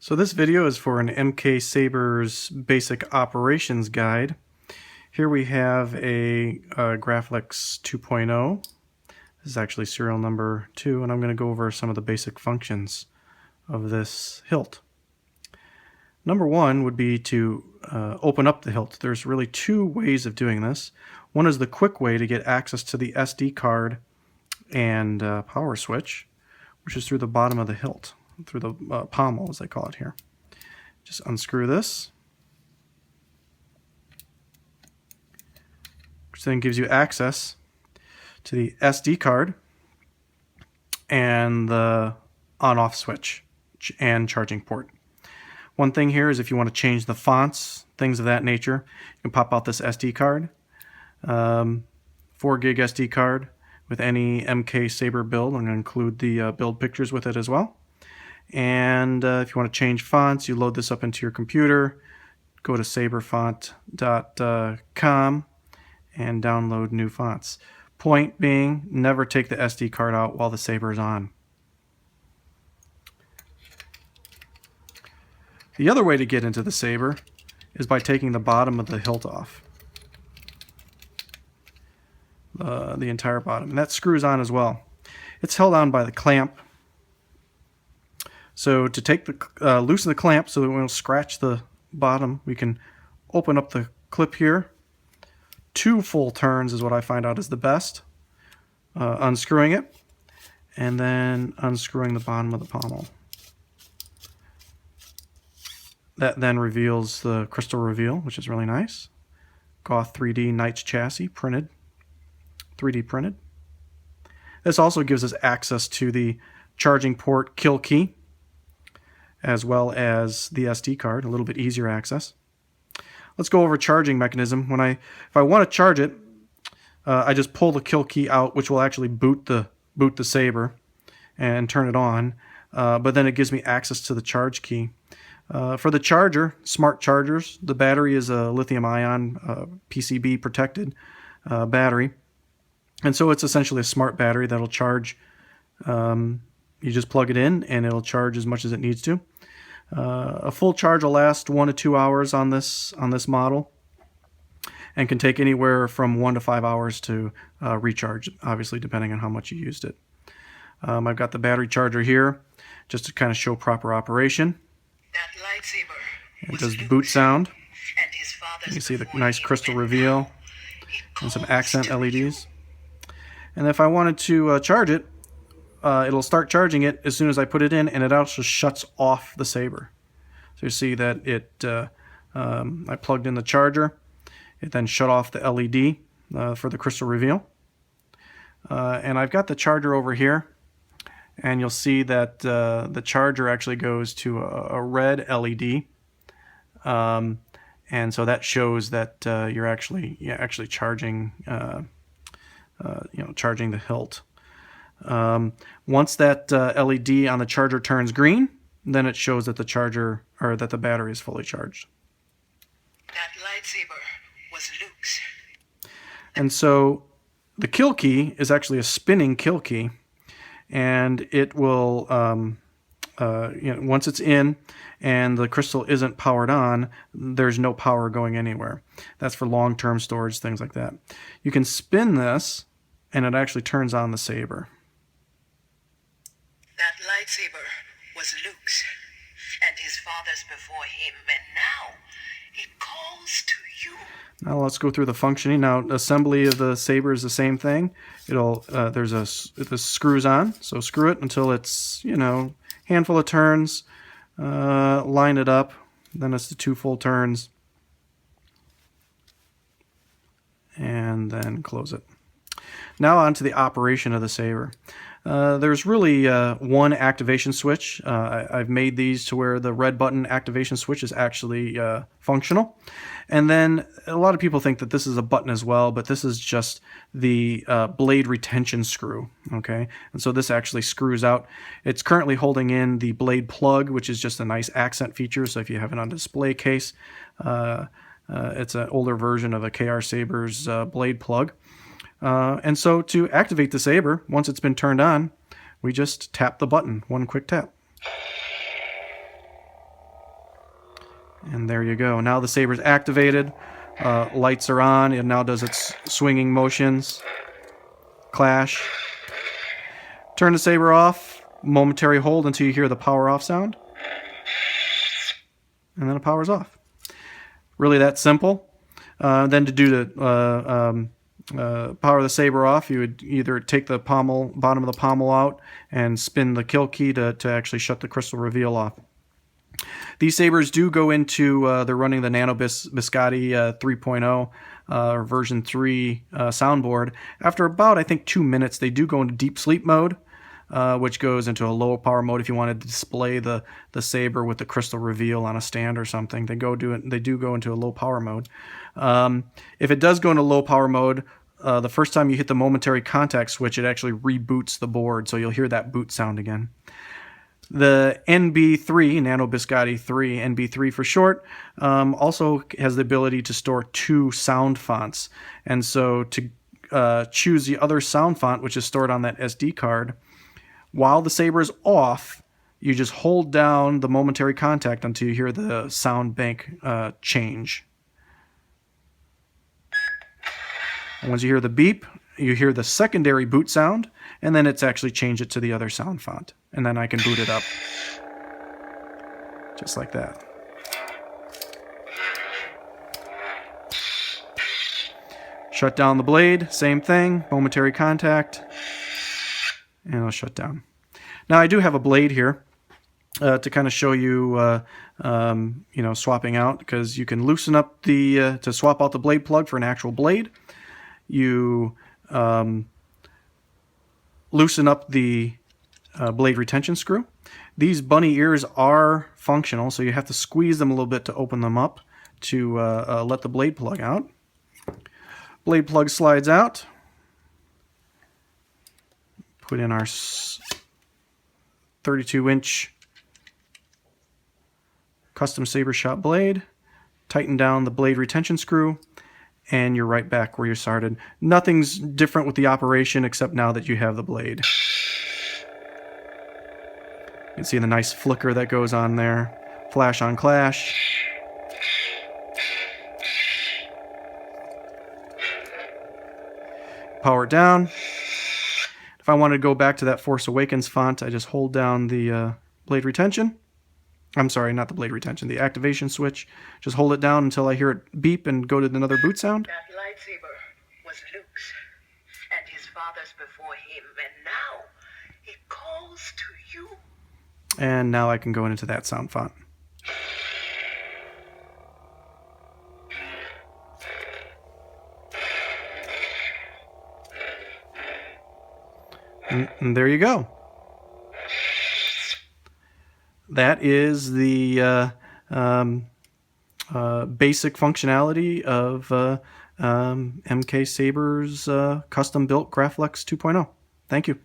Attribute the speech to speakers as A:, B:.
A: So this video is for an MK Sabers Basic Operations Guide. Here we have a Graflex 2.0. This is actually serial number 2, and I'm going to go over some of the basic functions of this hilt. Number 1 would be to open up the hilt. There's really two ways of doing this. One is the quick way to get access to the SD card and power switch, which is through the bottom of the hilt, through the pommel, as they call it here. Just unscrew this, which then gives you access to the SD card and the on-off switch and charging port. One thing here is if you want to change the fonts, things of that nature, you can pop out this SD card, 4 gig SD card with any MK Saber build. I'm going to include the build pictures with it as well. And if you want to change fonts, you load this up into your computer, go to saberfont.com and download new fonts. Point being, never take the SD card out while the Saber is on. The other way to get into the Saber is by taking the bottom of the hilt off. The entire bottom. And that screws on as well. It's held on by the clamp. So to take the loosen the clamp so that we won't scratch the bottom, we can open up the clip here. 2 full turns is what I find out is the best. Unscrewing it, and then unscrewing the bottom of the pommel. That then reveals the crystal reveal, which is really nice. Goth 3D Knights chassis, printed, 3D printed. This also gives us access to the charging port kill key, as well as the SD card, a little bit easier access. Let's go over charging mechanism. If I want to charge it, I just pull the kill key out, which will actually boot the Saber and turn it on. But then it gives me access to the charge key. For the charger, smart chargers, the battery is a lithium-ion PCB protected battery, and so it's essentially a smart battery that'll charge. You just plug it in and it'll charge as much as it needs to. A full charge will last 1 to 2 hours on this model, and can take anywhere from 1 to 5 hours to recharge, obviously depending on how much you used it. I've got the battery charger here just to kind of show proper operation.
B: That lightsaber
A: it does the boot sound. You can see the nice crystal reveal and some accent LEDs. And if I wanted to charge it, it'll start charging it as soon as I put it in, and it also shuts off the Saber. So you see that I plugged in the charger. It then shut off the LED for the crystal reveal. And I've got the charger over here, and you'll see that the charger actually goes to a red LED. And so that shows that you're actually charging, charging the hilt. Once that LED on the charger turns green, then it shows that the battery is fully charged.
B: That lightsaber was Luke's.
A: And so the kill key is actually a spinning kill key, and it will once it's in and the crystal isn't powered on, there's no power going anywhere. That's for long-term storage, things like that. You can spin this and it actually turns on the Saber.
B: That lightsaber was Luke's and his father's before him, and now it calls to you.
A: Now let's go through the functioning. Now, assembly of the Saber is the same thing. This screws on, so screw it until it's handful of turns. Line it up. Then it's the 2 full turns, and then close it. Now on to the operation of the Saber. There's really one activation switch. I've made these to where the red button activation switch is actually functional. And then a lot of people think that this is a button as well, but this is just the blade retention screw. Okay, and so this actually screws out. It's currently holding in the blade plug, which is just a nice accent feature. So if you have it on display case, it's an older version of a KR Saber's blade plug. And so to activate the Saber, once it's been turned on, we just tap the button, one quick tap. And there you go. Now the saber's activated. Lights are on. It now does its swinging motions. Clash. Turn the saber off. Momentary hold until you hear the power off sound. And then it powers off. Really that simple. Then to do the power the saber off, you would either take the bottom of the pommel out and spin the kill key to actually shut the crystal reveal off. These sabers do go into, they're running the Nano Biscotti 3.0 or version 3 soundboard. After about, I think, 2 minutes, they do go into deep sleep mode, which goes into a low power mode if you want to display the saber with the crystal reveal on a stand or something. They do go into a low power mode. If it does go into low power mode, the first time you hit the momentary contact switch, it actually reboots the board, so you'll hear that boot sound again. The NB3, Nano Biscotti 3, NB3 for short, also has the ability to store 2 sound fonts. And so to choose the other sound font, which is stored on that SD card, while the saber is off, you just hold down the momentary contact until you hear the sound bank change. And once you hear the beep, you hear the secondary boot sound, and then it's actually changed it to the other sound font. And then I can boot it up. Just like that. Shut down the blade, same thing, momentary contact, and it'll shut down. Now I do have a blade here to kind of show you, swapping out, because you can loosen up to swap out the blade plug for an actual blade. You loosen up the blade retention screw. These bunny ears are functional, so you have to squeeze them a little bit to open them up to let the blade plug out. Blade plug slides out. Put in our 32-inch custom saber shop blade. Tighten down the blade retention screw, and you're right back where you started. Nothing's different with the operation except now that you have the blade. You can see the nice flicker that goes on there. Flash on clash. Power it down. If I wanted to go back to that Force Awakens font, I just hold down the blade retention. I'm sorry, not the blade retention, the activation switch. Just hold it down until I hear it beep and go to another boot sound.
B: That lightsaber was Luke's and his father's before him, and now he calls to you.
A: And now I can go into that sound font. And there you go. That is the basic functionality of MK Saber's custom-built Graflex 2.0. Thank you.